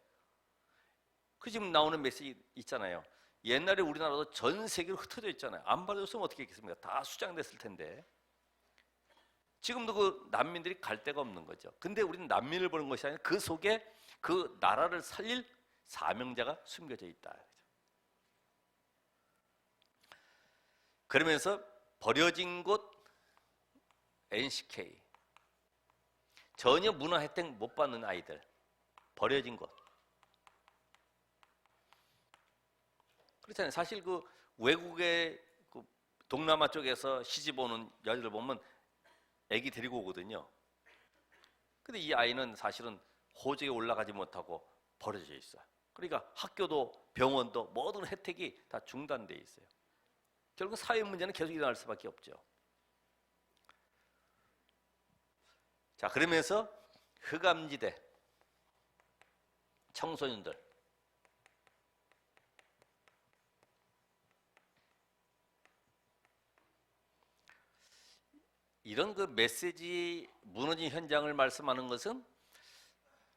그 지금 나오는 메시지 있잖아요. 옛날에 우리나라도 전 세계로 흩어져 있잖아요. 안 받아줬으면 어떻게 했겠습니까? 다 수장됐을 텐데. 지금도 그 난민들이 갈 데가 없는 거죠. 근데 우리는 난민을 보는 것이 아니라 그 속에 그 나라를 살릴 사명자가 숨겨져 있다. 그러면서 버려진 곳 NCK. 전혀 문화 혜택 못 받는 아이들. 버려진 곳. 그렇잖아요. 사실 그 외국의 그 동남아 쪽에서 시집 오는 여자들 보면 아기 데리고 오거든요. 근데 이 아이는 사실은 호적에 올라가지 못하고 버려져 있어요. 그러니까 학교도 병원도 모든 혜택이 다 중단돼 있어요. 결국 사회 문제는 계속 일어날 수밖에 없죠. 자, 그러면서 흑암지대 청소년들 이런 그 메시지 무너진 현장을 말씀하는 것은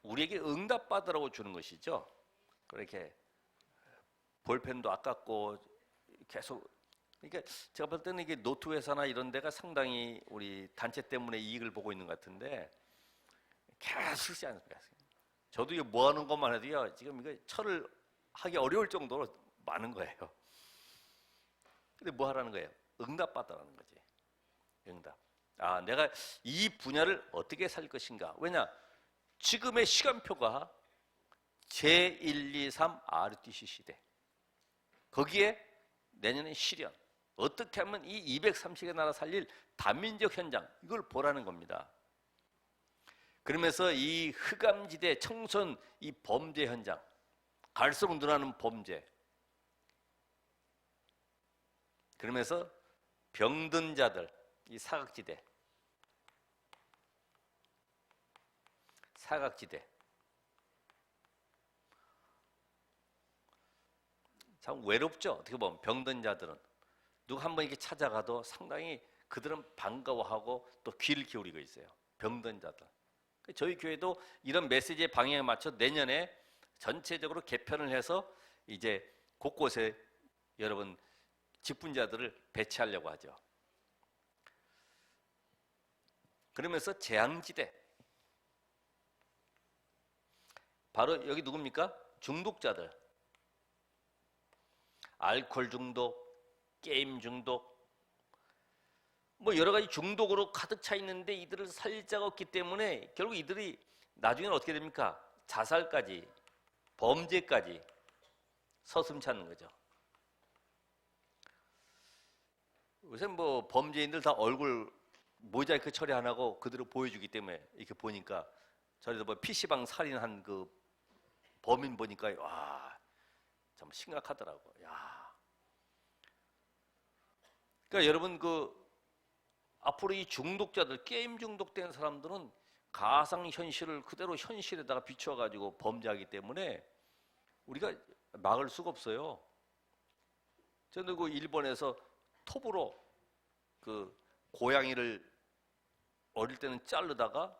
우리에게 응답받으라고 주는 것이죠. 그렇게 볼펜도 아깝고 계속 그러니까 제가 볼 때는 이게 노트 회사나 이런 데가 상당히 우리 단체 때문에 이익을 보고 있는 것 같은데 계속 쓰지 않습니까? 저도 이거 뭐 하는 것만 해도요 지금 이거 철을 하기 어려울 정도로 많은 거예요. 근데 뭐 하라는 거예요? 응답받으라는 거지. 응답. 아, 내가 이 분야를 어떻게 살 것인가? 왜냐? 지금의 시간표가 제1, 2, 3 RTC 시대. 거기에 내년에 실현. 어떻게 하면 이 230개 나라 살릴 다민족 현장 이걸 보라는 겁니다. 그러면서 이 흑암지대 청소년 이 범죄 현장 갈수록 늘어나는 범죄 그러면서 병든 자들 이 사각지대 참 외롭죠. 어떻게 보면 병든 자들은 누가 한번 이렇게 찾아가도 상당히 그들은 반가워하고 또 귀를 기울이고 있어요. 병든 자들. 저희 교회도 이런 메시지의 방향에 맞춰 내년에 전체적으로 개편을 해서 이제 곳곳에 여러분 직분자들을 배치하려고 하죠. 그러면서 재앙지대, 바로 여기 누굽니까? 중독자들. 알코올 중독, 게임 중독, 뭐 여러 가지 중독으로 가득 차 있는데 이들을 살릴 자가 없기 때문에 결국 이들이 나중에는 어떻게 됩니까? 자살까지, 범죄까지 서슴찮는 거죠. 요새 뭐 범죄인들 다 얼굴 모자이크 처리 안 하고 그대로 보여주기 때문에 이렇게 보니까, 저희도 뭐 PC방 살인한 그 범인 보니까 와, 참 심각하더라고. 야. 그러니까 여러분 앞으로 이 중독자들, 게임 중독된 사람들은 가상 현실을 그대로 현실에다가 비춰 가지고 범죄하기 때문에 우리가 막을 수가 없어요. 저는 일본에서 톱으로 고양이를 어릴 때는 자르다가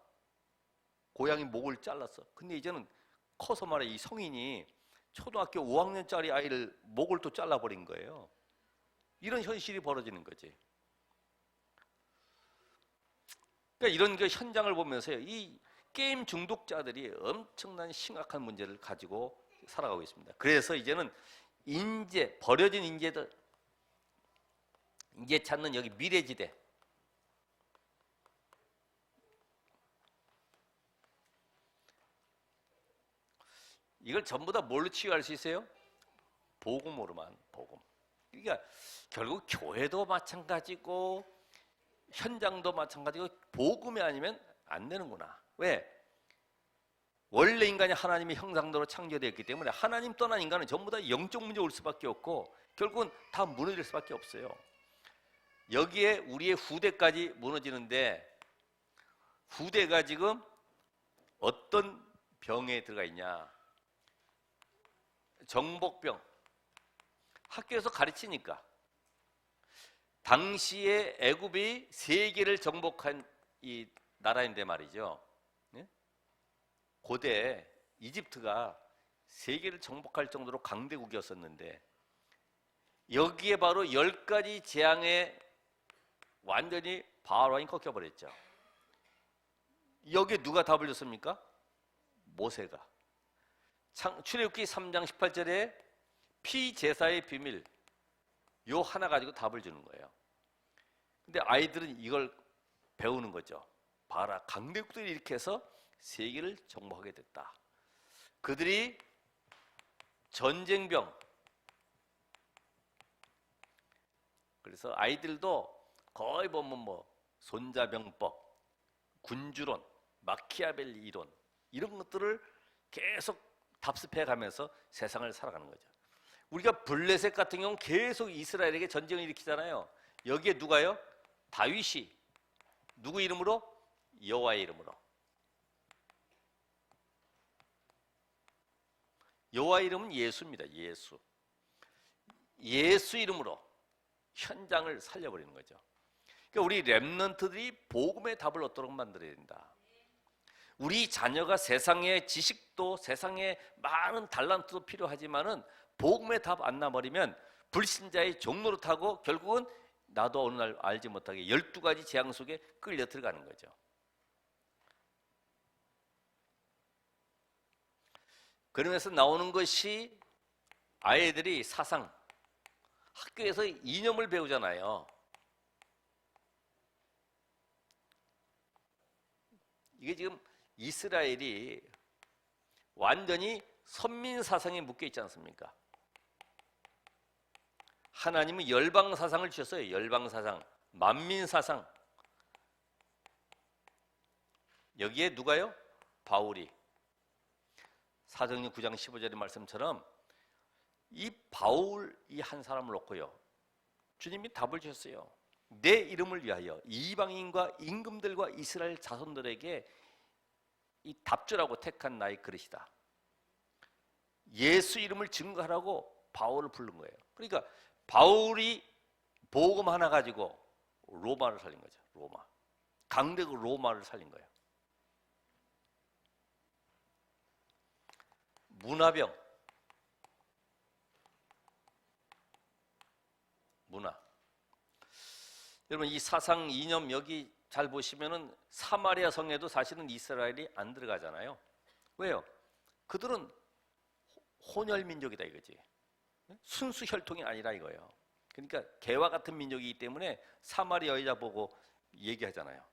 고양이 목을 잘랐어. 근데 이제는 커서 말해 이 성인이 초등학교 5학년짜리 아이를 목을 또 잘라버린 거예요. 이런 현실이 벌어지는 거지. 그러니까 이런 현장을 보면서 이 게임 중독자들이 엄청난 심각한 문제를 가지고 살아가고 있습니다. 그래서 이제는 버려진 인재들, 인재 찾는 여기 미래지대, 이걸 전부 다 뭘로 치유할 수 있어요? 복음으로만, 복음. 그러니까 결국 교회도 마찬가지고 현장도 마찬가지고 복음이 아니면 안 되는구나. 왜? 원래 인간이 하나님의 형상대로 창조되었기 때문에 하나님 떠난 인간은 전부 다 영적 문제 올 수밖에 없고 결국은 다 무너질 수밖에 없어요. 여기에 우리의 후대까지 무너지는데, 후대가 지금 어떤 병에 들어가 있냐? 정복병. 학교에서 가르치니까 당시에 애굽이 세계를 정복한 이 나라인데 말이죠. 고대 이집트가 세계를 정복할 정도로 강대국이었었는데 여기에 바로 10가지 재앙에 완전히 바로왕이 꺾여버렸죠. 여기에 누가 답을 줬습니까? 모세가. 출애굽기 3장 18절에 피제사의 비밀, 요 하나 가지고 답을 주는 거예요. 근데 아이들은 이걸 배우는 거죠. 봐라, 강대국들이 이렇게 해서 세계를 정복하게 됐다. 그들이 전쟁병, 그래서 아이들도 거의 보면 뭐 손자병법, 군주론, 마키아벨리 이론, 이런 것들을 계속 답습해 가면서 세상을 살아가는 거죠. 우리가 블레셋 같은 경우는 계속 이스라엘에게 전쟁을 일으키잖아요. 여기에 누가요? 다윗이 누구 이름으로? 여호와의 이름으로. 여호와의 이름은 예수입니다. 예수. 예수 이름으로 현장을 살려버리는 거죠. 그러니까 우리 렘넌트들이 복음의 답을 얻도록 만들어야 된다. 우리 자녀가 세상의 지식도 세상에 많은 달란트도 필요하지만은 복음의 답 안 나버리면 불신자의 종로로 타고 결국은 나도 어느 날 알지 못하게 12가지 재앙 속에 끌려 들어가는 거죠. 그러면서 나오는 것이 아이들이 사상, 학교에서 이념을 배우잖아요. 이게 지금 이스라엘이 완전히 선민 사상에 묶여 있지 않습니까? 하나님은 열방 사상을 주셨어요. 열방 사상, 만민 사상. 여기에 누가요? 바울이. 사도행전 9장 15절의 말씀처럼 이 바울 이 한 사람을 놓고요, 주님이 답을 주셨어요. 내 이름을 위하여 이방인과 임금들과 이스라엘 자손들에게 이 답주라고 택한 나의 그릇이다. 예수 이름을 증거하라고 바울을 부른 거예요. 그러니까 바울이 복음 하나 가지고 로마를 살린 거죠. 로마. 강대국 로마를 살린 거예요. 문화병, 문화. 여러분 이 사상 이념 여기 잘 보시면은 사마리아 성에도 사실은 이스라엘이 안 들어가잖아요. 왜요? 그들은 혼혈 민족이다 이거지. 순수 혈통이 아니라 이거예요. 그러니까 개와 같은 민족이기 때문에 사마리아 여자 보고 얘기하잖아요.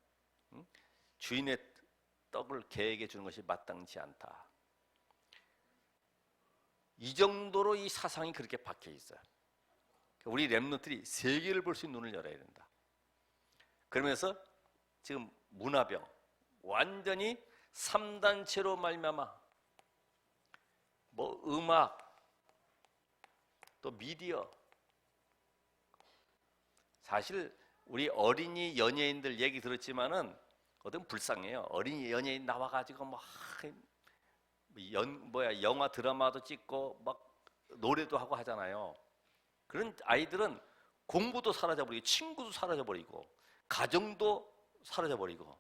주인의 떡을 개에게 주는 것이 마땅치 않다. 이 정도로 이 사상이 그렇게 박혀 있어요. 우리 렘넌트들이 세계를 볼 수 있는 눈을 열어야 된다. 그러면서 지금 문화병, 완전히 3단체로 말미암아 뭐 음악, 또 미디어. 사실 우리 어린이 연예인들 얘기 들었지만은 어떤 불쌍해요. 어린이 연예인 나와가지고 막 영화 드라마도 찍고 막 노래도 하고 하잖아요. 그런 아이들은 공부도 사라져버리고 친구도 사라져버리고 가정도 사라져버리고,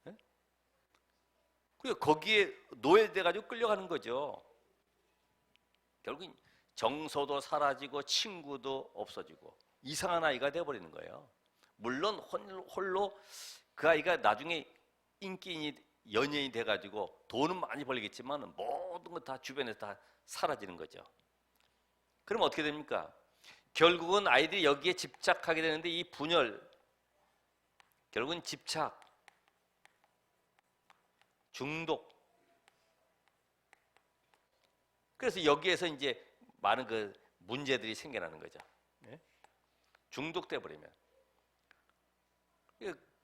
예? 그리고 거기에 노예돼가지고 끌려가는 거죠. 결국 정서도 사라지고 친구도 없어지고 이상한 아이가 돼버리는 거예요. 물론 홀로 그 아이가 나중에 인기인이 연예인이 돼가지고 돈은 많이 벌겠지만 모든 것 다 주변에서 다 사라지는 거죠. 그럼 어떻게 됩니까? 결국은 아이들이 여기에 집착하게 되는데 이 분열, 결국은 집착, 중독. 그래서 여기에서 이제 많은 그 문제들이 생겨나는 거죠. 중독돼 버리면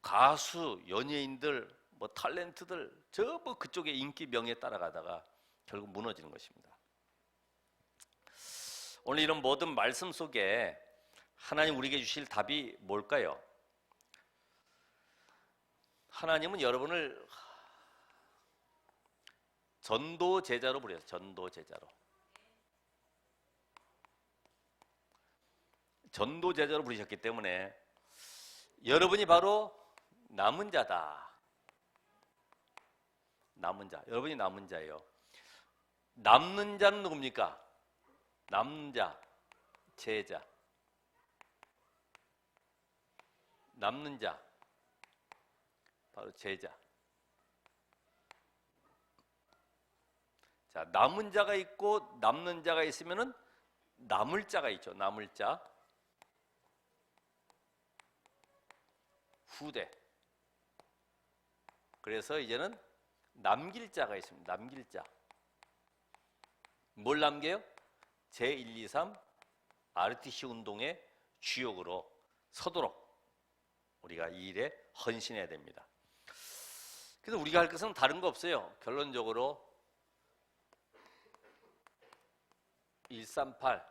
가수, 연예인들, 뭐 탤런트들 전부 그쪽의 인기 명예에 따라가다가 결국 무너지는 것입니다. 오늘 이런 모든 말씀 속에 하나님 우리에게 주실 답이 뭘까요? 하나님은 여러분을 전도 제자로 부르셨어요. 전도 제자로. 전도 제자로 부르셨기 때문에 여러분이 바로 남은 자다. 남은 자. 여러분이 남은 자예요. 남는 자는 누굽니까? 남는 자, 제자. 남는 자, 바로 제자. 자, 남은 자가 있고 남는 자가 있으면은 남을 자가 있죠. 남을 자. 후대. 그래서 이제는 남길 자가 있습니다. 남길 자. 뭘 남겨요? 제123 RTC 운동의 주역으로 서도록 우리가 이 일에 헌신해야 됩니다. 그래서 우리가 할 것은 다른 거 없어요. 결론적으로 138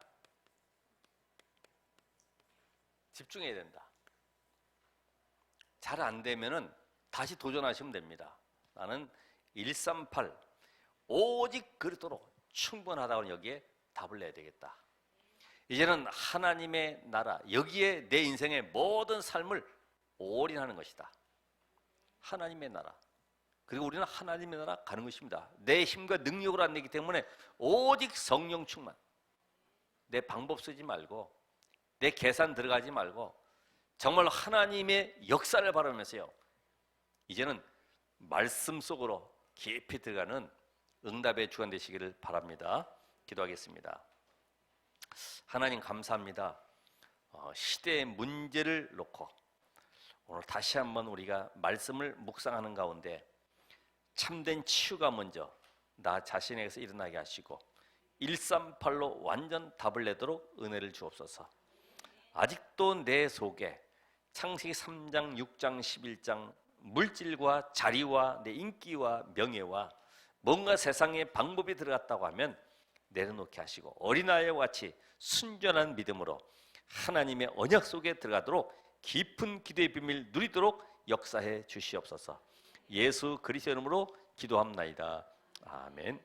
집중해야 된다. 잘 안 되면은 다시 도전하시면 됩니다. 나는 138 오직 그리스도로 충분하다고 여기에 답을 내야 되겠다. 이제는 하나님의 나라, 여기에 내 인생의 모든 삶을 올인하는 것이다. 하나님의 나라. 그리고 우리는 하나님의 나라 가는 것입니다. 내 힘과 능력으로 안 되기 때문에 오직 성령 충만. 내 방법 쓰지 말고 내 계산 들어가지 말고 정말 하나님의 역사를 바라면서요. 이제는 말씀 속으로 깊이 들어가는 응답의 주간 되시기를 바랍니다. 기도하겠습니다. 하나님 감사합니다. 시대의 문제를 놓고 오늘 다시 한번 우리가 말씀을 묵상하는 가운데 참된 치유가 먼저 나 자신에게서 일어나게 하시고 138로 완전 답을 내도록 은혜를 주옵소서. 아직도 내 속에 창세기 3장, 6장, 11장 물질과 자리와 내 인기와 명예와 뭔가 세상의 방법이 들어갔다고 하면 내려놓게 하시고 어린아이와 같이 순전한 믿음으로 하나님의 언약 속에 들어가도록 깊은 기도의 비밀 누리도록 역사해 주시옵소서. 예수 그리스도 이름으로 기도합나이다. 아멘.